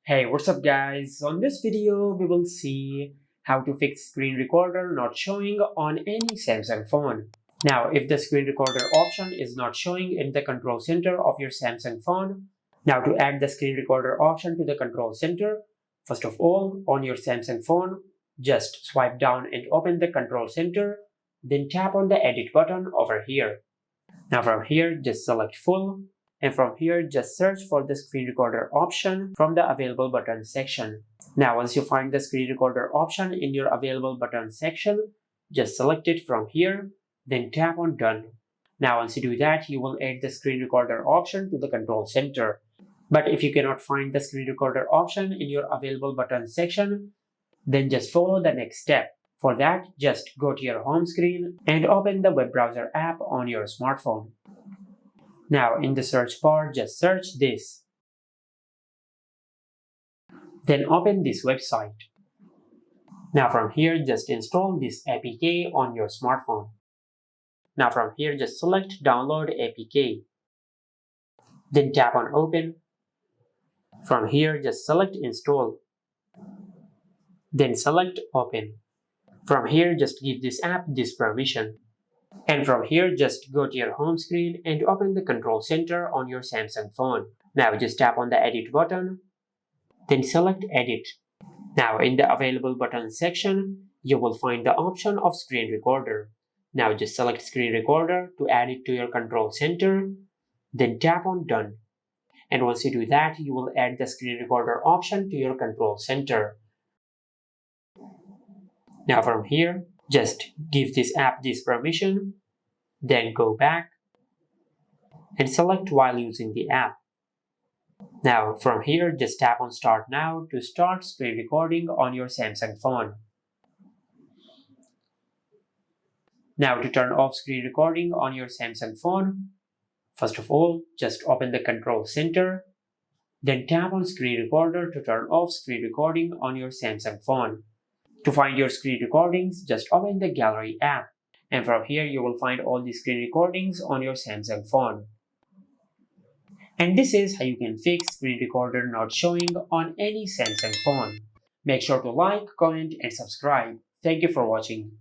Hey, what's up guys? On this video, we will see how to fix screen recorder not showing on any Samsung phone. Now, if the screen recorder option is not showing in the control center of your Samsung phone, now to add the screen recorder option to the control center, first of all, on your Samsung phone, just swipe down and open the control center, then tap on the edit button over here. Now from here, just select full, and from here, just search for the screen recorder option from the available button section. Now once you find the screen recorder option in your available button section, just select it from here, then tap on done. Now once you do that, you will add the screen recorder option to the control center. But if you cannot find the screen recorder option in your available button section, then just follow the next step. For that, just go to your home screen and open the web browser app on your smartphone. Now in the search bar, just search this. Then open this website. Now from here, just install this APK on your smartphone. Now from here, just select download APK. Then tap on open. From here, just select install. Then select open. From here, just give this app this permission. And from here, just go to your home screen and open the control center on your Samsung phone. Now just tap on the edit button, then select edit. Now in the available button section, you will find the option of screen recorder. Now just select screen recorder to add it to your control center, then tap on done. And once you do that, you will add the screen recorder option to your control center. Now from here, just give this app this permission, then go back and select while using the app. Now from here, just tap on start now to start screen recording on your Samsung phone. Now to turn off screen recording on your Samsung phone, first of all, just open the control center, then tap on screen recorder to turn off screen recording on your Samsung phone. To find your screen recordings, just open the gallery app, and from here you will find all the screen recordings on your Samsung phone. And this is how you can fix screen recorder not showing on any Samsung phone. Make sure to like, comment and subscribe. Thank you for watching.